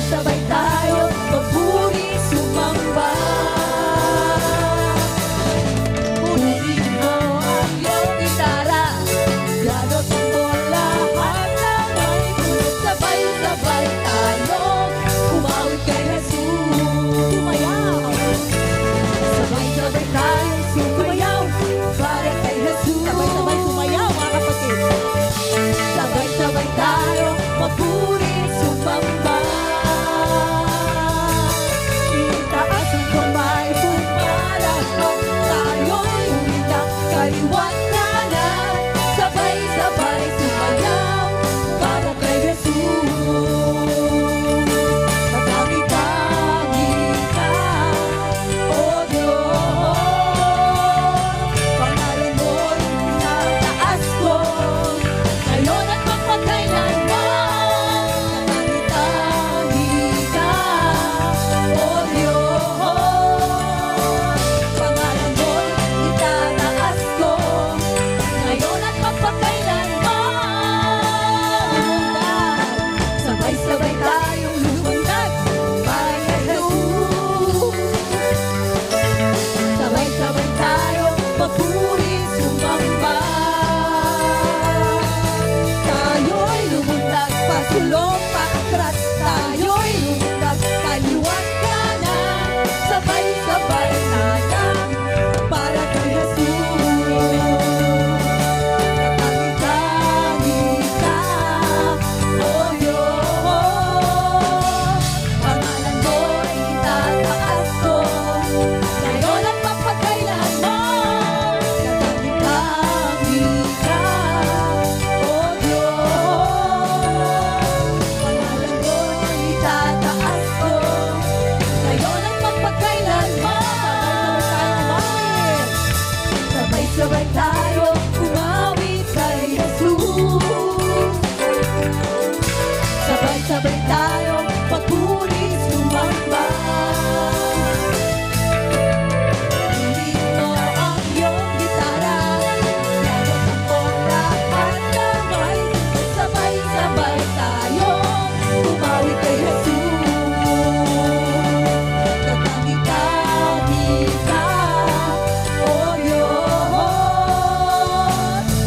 Sabay-sabay tayo magpuri sumamba. Purihin mo ang iyong gitara, piano, tambol, lahat na may gulit. Sabay-sabay tayo umawit kay Jesus. Tumayaw. Sabay-sabay tayo sumayaw para kay Jesus. Sabay-sabay sumayaw mga kapatid. Sabay-sabay tayo magpuri sumamba. Itaas ang kamay, pumalakpak, tayo'y umitak, kaliwanagan. Sabay-sabay sumayaw para kay Jesus. Katangi-tangi ka, O Diyos, pangalan mo'y tinataas ko, ngayon at magpakailanman. Katangi-tangi ka, O Diyos, pangalan mo'y itataas ko, ngayon at magpakailanman. Sabay-sabay tayong lumundag para kay Jesus. Sabay-sabay tayo magpuri sumamba. Tayo'y lumundag pasulong paatras, tayo'y lumundag kaliwat kanan. Sabay-sabay tayo para kay Jesus. Katangi-tangi ka, O Diyos, pangalan mo'y itataas ko, ngayon at magpakailanman. Katangi-tangi ka, O Diyos, pangalan mo'y itataas ko, ngayon at magpakailanman. Sabay-sabay tayo umawit kay Jesus. Sabay-sabay tayo magpuri sumamba. Purihin mo ang iyong gitara, piano, tambol, lahat na may gulit. Sabay-sabay tayo umawit kay Jesus. Katangi-tangi ka, O Diyos,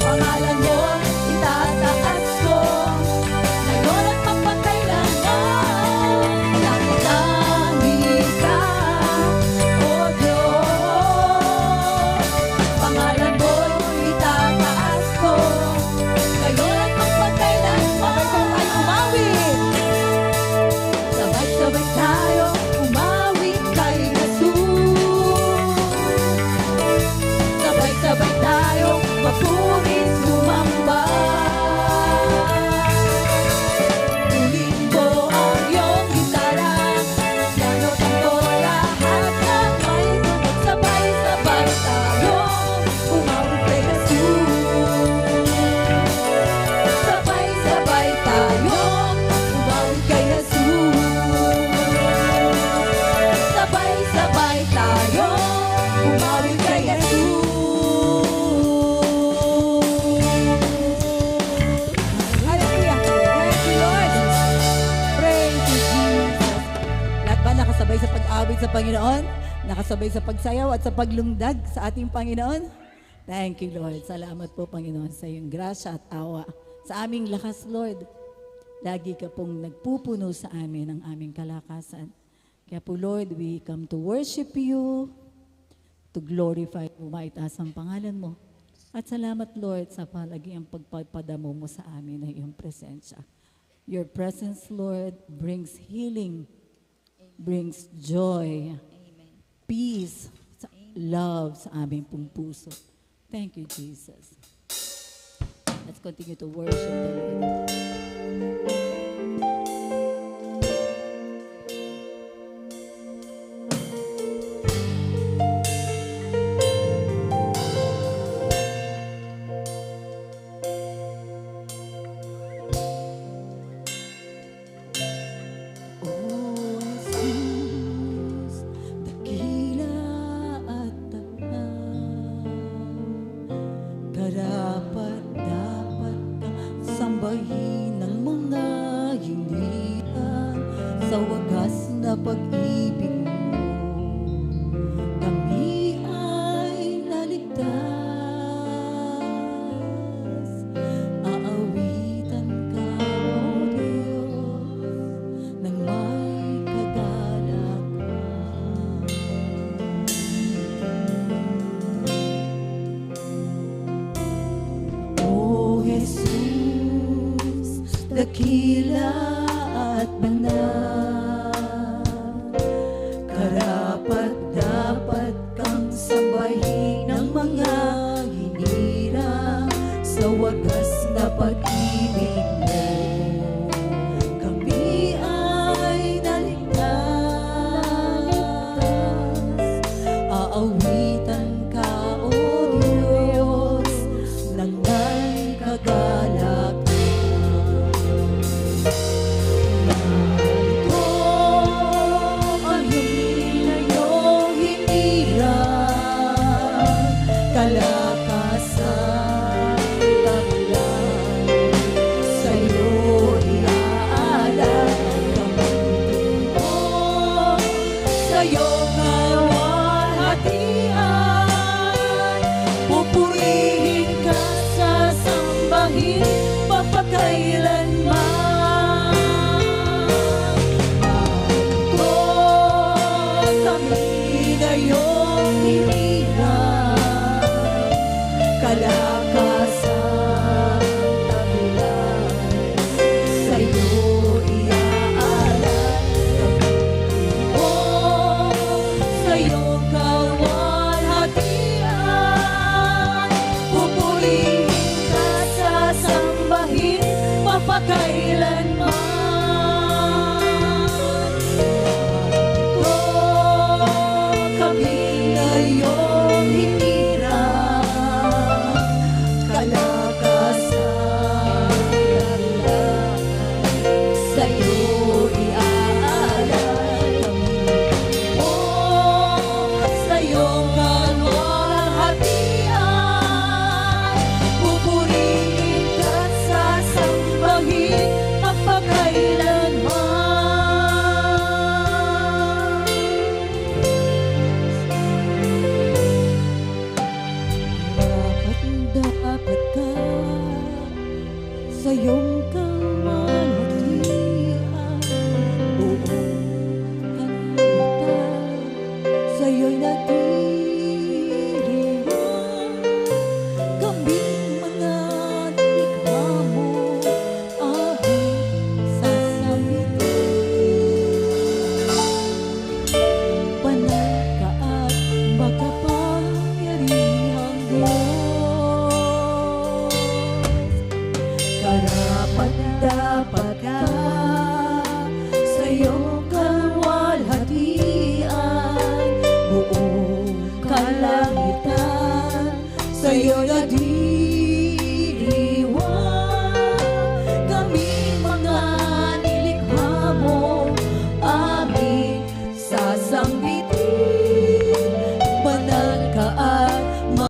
pangalan mo'y itataas ko, ngayon at magpakailanman. Katangi-tangi ka, O Diyos, pangalan mo'y itataas ko, ngayon at magpakailanman. Sabay-sabay tayo umawit kay Jesus. Sabay-sabay tayo magpuri sumamba. Purihin mo ang iyong gitara, piano, tambol, lahat na may tunog. Sabay-sabay tayo umawit kay Jesus. Sabay-sabay tayo umawit kay Jesus. Sabay-sabay tayo umawit kay Jesus. Hallelujah! Thank you, Lord! Praise you, Jesus! Lahat ba nakasabay sa pag-awit sa Panginoon? Nakasabay sa pagsayaw at sa paglungdag sa ating Panginoon? Thank you, Lord. Salamat po, Panginoon, sa iyong grasya at awa. Sa aming lakas, Lord, lagi ka pong nagpupuno sa amin ng aming kalakasan. Kaya po, Lord, we come to worship you, to glorify mo, maitaas ang pangalan mo. At salamat, Lord, sa palagiang pagpapadamo mo sa amin ng iyong presensya. Your presence, Lord, brings healing, brings joy, peace, love sa aming pong puso. Thank you, Jesus. Let's continue to worship the Lord. Karapat dapat kang sambahin ng mga wagas na pag-ibig mo, kami ay naligtas. Aawitan ka, O Diyos, nang may kagalakan. O Jesus, dakila at banal, karapat-dapat kang sambahin ng mga hinirang sa wagas na pag-ibig mo. Kami ay naligtas. Aawitan ka, O Diyos, ng may kagalakan. Kalakasan, taglan, sa'yo iaalay, kamangkin mo, sa'yo